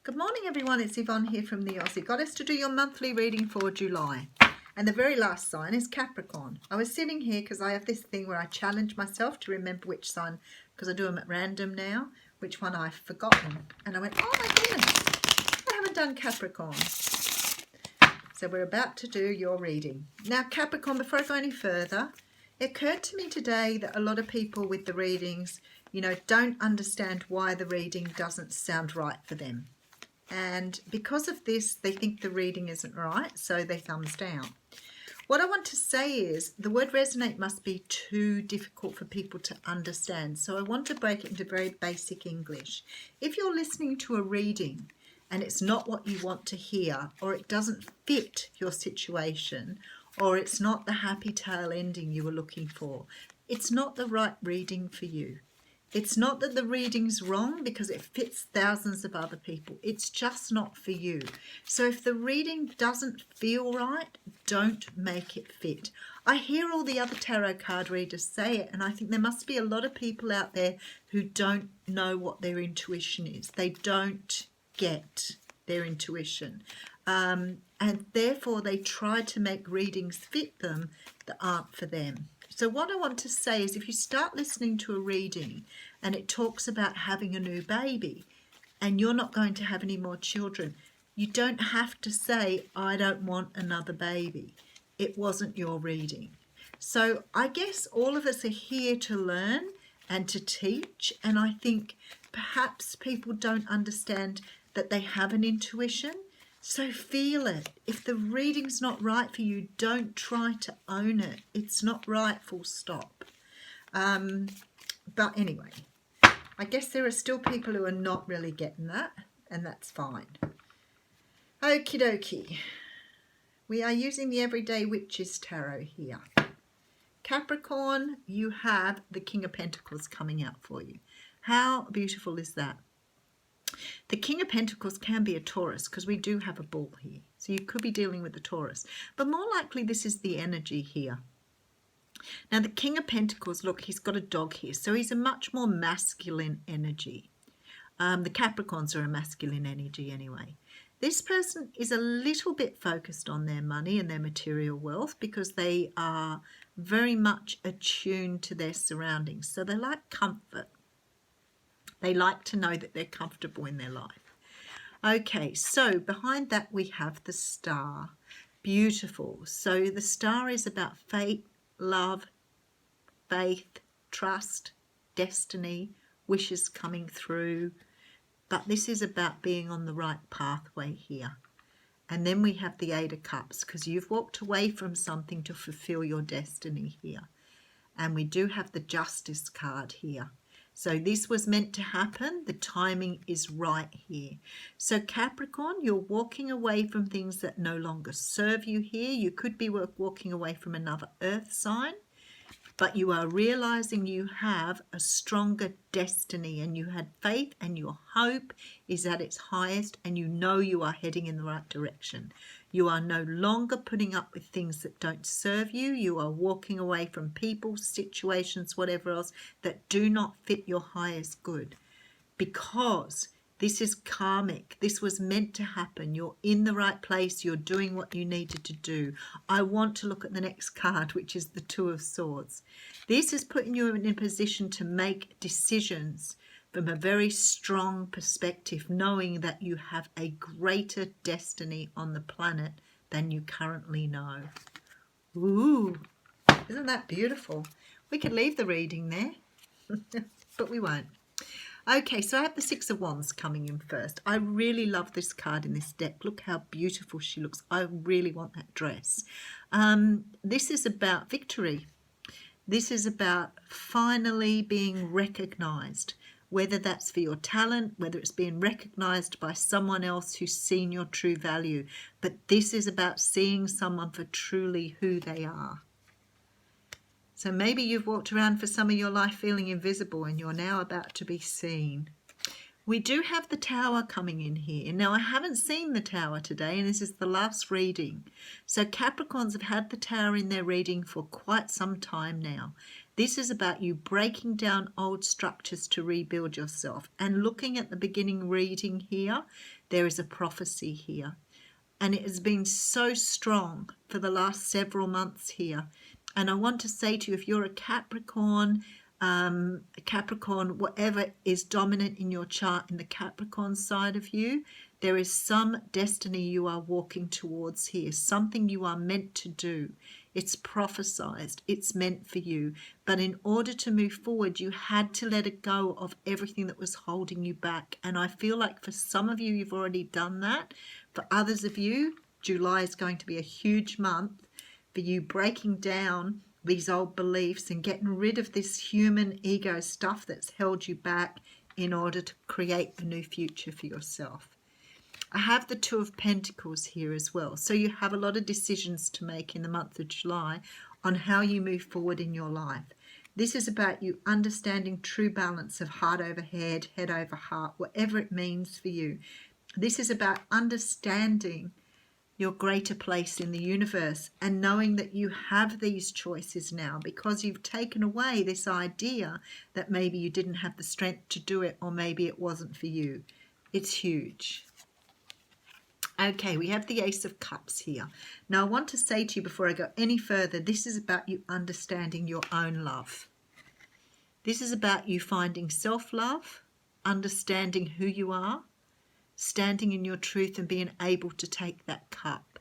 Good morning everyone, it's Yvonne here from the Aussie Goddess to do your monthly reading for July. And the very last sign is Capricorn. I was sitting here because I have this thing where I challenge myself to remember which sign, because I do them at random now, which one I've forgotten. And I went, oh my goodness, I haven't done Capricorn. So we're about to do your reading. Now Capricorn, before I go any further, it occurred to me today that a lot of people with the readings, don't understand why the reading doesn't sound right for them. And because of this, they think the reading isn't right, so they thumbs down. What I want to say is the word resonate must be too difficult for people to understand. So I want to break it into very basic English. If you're listening to a reading and it's not what you want to hear, or it doesn't fit your situation, or it's not the happy tale ending you were looking for, it's not the right reading for you. It's not that the reading's wrong because it fits thousands of other people. It's just not for you. So if the reading doesn't feel right, don't make it fit. I hear all the other tarot card readers say it, and I think there must be a lot of people out there who don't know what their intuition is. They don't get their intuition. And therefore they try to make readings fit them that aren't for them. So what I want to say is if you start listening to a reading and it talks about having a new baby and you're not going to have any more children, you don't have to say, I don't want another baby. It wasn't your reading. So I guess all of us are here to learn and to teach. And I think perhaps people don't understand that they have an intuition. So feel it. If the reading's not right for you, don't try to own it. It's not right, full stop. But anyway, I guess there are still people who are not really getting that, and that's fine. Okie dokie. We are using the Everyday Witches Tarot here. Capricorn, you have the King of Pentacles coming out for you. How beautiful is that? The King of Pentacles can be a Taurus because we do have a bull here. So you could be dealing with the Taurus. But more likely this is the energy here. Now the King of Pentacles, look, he's got a dog here. So he's a much more masculine energy. The Capricorns are a masculine energy anyway. This person is a little bit focused on their money and their material wealth because they are very much attuned to their surroundings. So they like comfort. They like to know that they're comfortable in their life. Okay, so behind that we have the star. Beautiful. So the star is about fate, love, faith, trust, destiny, wishes coming through. But this is about being on the right pathway here. And then we have the Eight of Cups because you've walked away from something to fulfill your destiny here. And we do have the Justice card here. So this was meant to happen. The timing is right here. So Capricorn, you're walking away from things that no longer serve you here. You could be walking away from another earth sign, but you are realizing you have a stronger destiny and you had faith and your hope is at its highest and you know you are heading in the right direction. You are no longer putting up with things that don't serve you. You are walking away from people, situations, whatever else that do not fit your highest good because this is karmic. This was meant to happen. You're in the right place. You're doing what you needed to do. I want to look at the next card, which is the Two of Swords. This is putting you in a position to make decisions from a very strong perspective, knowing that you have a greater destiny on the planet than you currently know. Ooh, isn't that beautiful? We could leave the reading there, but we won't. Okay, so I have the Six of Wands coming in first. I really love this card in this deck. Look how beautiful she looks. I really want that dress. This is about victory. This is about finally being recognized, whether that's for your talent, whether it's being recognized by someone else who's seen your true value. But this is about seeing someone for truly who they are. So maybe you've walked around for some of your life feeling invisible and you're now about to be seen. We do have the Tower coming in here. Now, I haven't seen the Tower today, and this is the last reading. So Capricorns have had the Tower in their reading for quite some time now. This is about you breaking down old structures to rebuild yourself. And looking at the beginning reading here, there is a prophecy here. And it has been so strong for the last several months here. And I want to say to you, if you're a Capricorn, whatever is dominant in your chart in the Capricorn side of you, there is some destiny you are walking towards here, something you are meant to do. It's prophesized, it's meant for you. But in order to move forward, you had to let it go of everything that was holding you back. And I feel like for some of you, you've already done that. For others of you, July is going to be a huge month for you breaking down these old beliefs and getting rid of this human ego stuff that's held you back in order to create a new future for yourself. I have the Two of Pentacles here as well. So you have a lot of decisions to make in the month of July on how you move forward in your life. This is about you understanding true balance of heart over head over heart, whatever it means for you. This is about understanding your greater place in the universe and knowing that you have these choices now because you've taken away this idea that maybe you didn't have the strength to do it or maybe it wasn't for you. It's huge. Okay, we have the Ace of Cups here. Now, I want to say to you before I go any further, this is about you understanding your own love. This is about you finding self-love, understanding who you are, standing in your truth and being able to take that cup.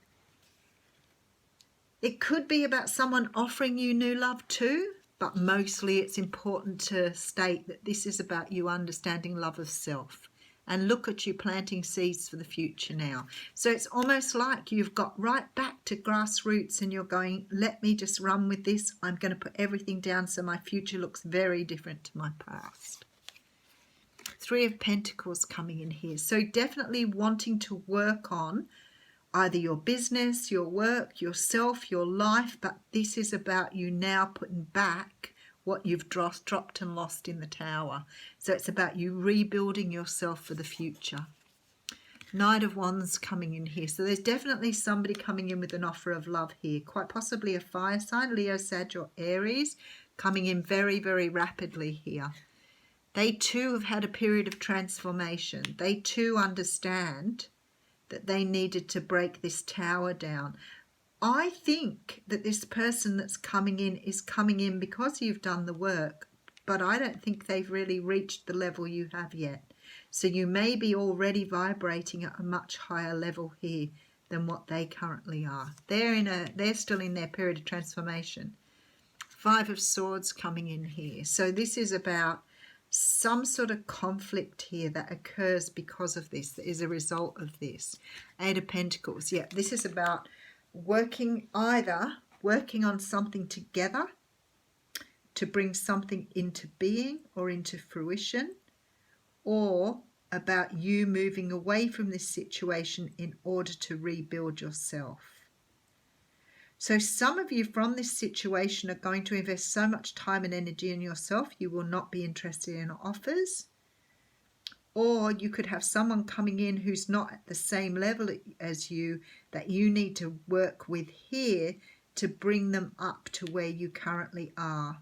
It could be about someone offering you new love too, but mostly it's important to state that this is about you understanding love of self. And look at you planting seeds for the future now. So it's almost like you've got right back to grassroots and you're going, let me just run with this. I'm going to put everything down so my future looks very different to my past. Three of Pentacles coming in here. So definitely wanting to work on either your business, your work, yourself, your life. But this is about you now putting back what you've dropped and lost in the tower. So it's about you rebuilding yourself for the future. Knight of Wands coming in here. So there's definitely somebody coming in with an offer of love here. Quite possibly a fire sign, Leo, Sag or Aries, coming in very, very rapidly here. They too have had a period of transformation. They too understand that they needed to break this tower down. I think that this person that's coming in is coming in because you've done the work, but I don't think they've really reached the level you have yet. So you may be already vibrating at a much higher level here than what they currently are. They're still in their period of transformation. Five of Swords coming in here. So this is about some sort of conflict here that occurs because of this, that is a result of this. Eight of Pentacles. Yeah, this is about working on something together to bring something into being or into fruition, or about you moving away from this situation in order to rebuild yourself. So some of you from this situation are going to invest so much time and energy in yourself you will not be interested in offers. Or you could have someone coming in who's not at the same level as you that you need to work with here to bring them up to where you currently are.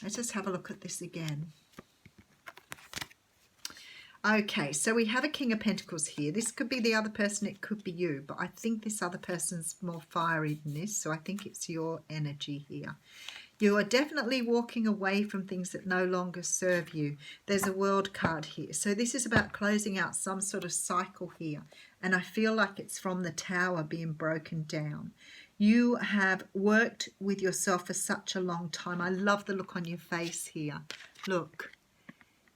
Let's just have a look at this again. Okay, so we have a King of Pentacles here. This could be the other person, it could be you, but I think this other person's more fiery than this, so I think it's your energy here. You are definitely walking away from things that no longer serve you. There's a World card here. So this is about closing out some sort of cycle here. And I feel like it's from the tower being broken down. You have worked with yourself for such a long time. I love the look on your face here. Look.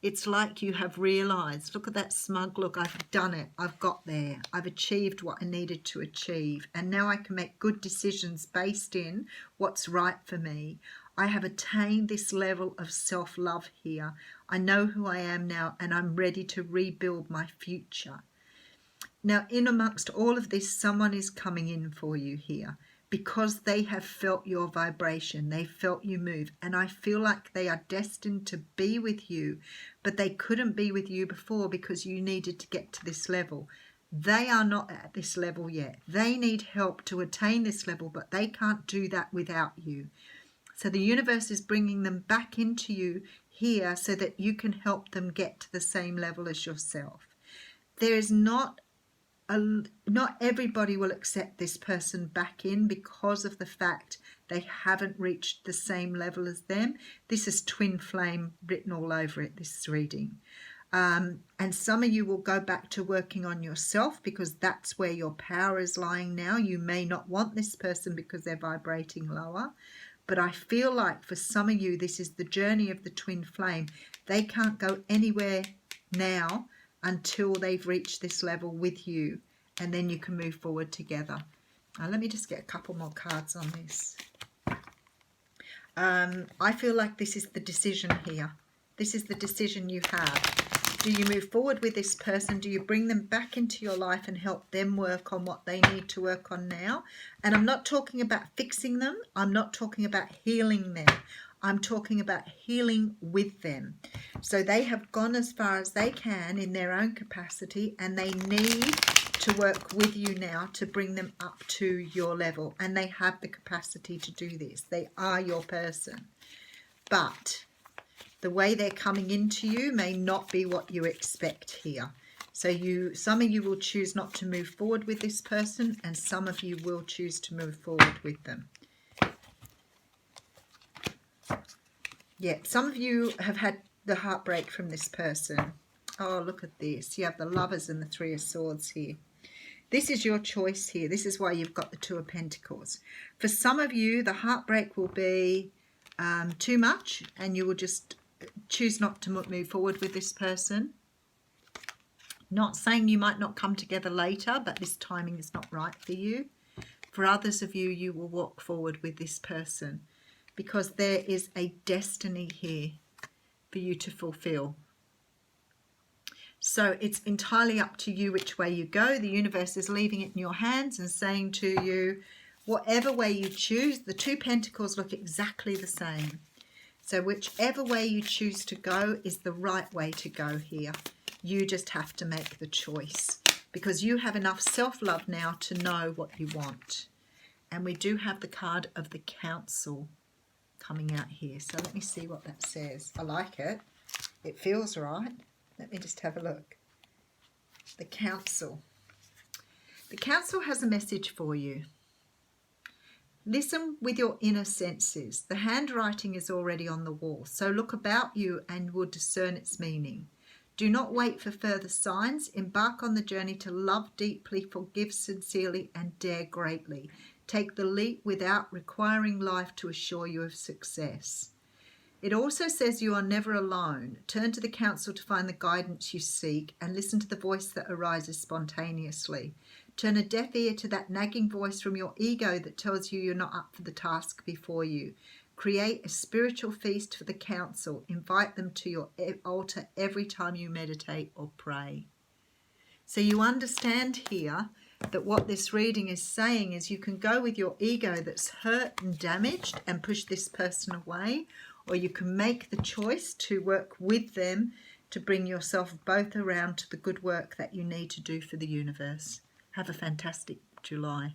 It's like you have realised, look at that smug look, I've done it, I've got there, I've achieved what I needed to achieve, and now I can make good decisions based in what's right for me. I have attained this level of self-love here. I know who I am now, and I'm ready to rebuild my future. Now, in amongst all of this, someone is coming in for you here, because they have felt your vibration, they felt you move, and I feel like they are destined to be with you, but they couldn't be with you before because you needed to get to this level. They are not at this level yet. They need help to attain this level, but they can't do that without you. So the universe is bringing them back into you here so that you can help them get to the same level as yourself. There is not everybody will accept this person back in because of the fact they haven't reached the same level as them. This is twin flame written all over it, this reading. And some of you will go back to working on yourself because that's where your power is lying now. You may not want this person because they're vibrating lower. But I feel like for some of you, this is the journey of the twin flame. They can't go anywhere now until they've reached this level with you, and then you can move forward together. Let me just get a couple more cards on this. I feel like this is the decision here. This is the decision you have. Do you move forward with this person? Do you bring them back into your life and help them work on what they need to work on now? And I'm not talking about fixing them. I'm not talking about healing them. I'm talking about healing with them. So they have gone as far as they can in their own capacity, and they need to work with you now to bring them up to your level. And they have the capacity to do this. They are your person. But the way they're coming into you may not be what you expect here. So some of you will choose not to move forward with this person, and some of you will choose to move forward with them. Yeah, some of you have had the heartbreak from this person. Oh, look at this. You have the Lovers and the Three of Swords here. This is your choice here. This is why you've got the Two of Pentacles. For some of you, the heartbreak will be too much, and you will just choose not to move forward with this person. Not saying you might not come together later, but this timing is not right for you. For others of you, you will walk forward with this person because there is a destiny here for you to fulfill. So it's entirely up to you which way you go. The universe is leaving it in your hands and saying to you, whatever way you choose, the Two Pentacles look exactly the same. So whichever way you choose to go is the right way to go here. You just have to make the choice because you have enough self-love now to know what you want. And we do have the card of the Council coming out here. So let me see what that says. I like it. It feels right. Let me just have a look. The Council. The Council has a message for you. Listen with your inner senses. The handwriting is already on the wall, so look about you and will discern its meaning. Do not wait for further signs. Embark on the journey to love deeply, forgive sincerely, and dare greatly. Take the leap without requiring life to assure you of success. It also says you are never alone. Turn to the Council to find the guidance you seek and listen to the voice that arises spontaneously. Turn a deaf ear to that nagging voice from your ego that tells you you're not up for the task before you. Create a spiritual feast for the Council. Invite them to your altar every time you meditate or pray. So you understand here that what this reading is saying is you can go with your ego that's hurt and damaged and push this person away, or you can make the choice to work with them to bring yourself both around to the good work that you need to do for the universe. Have a fantastic July.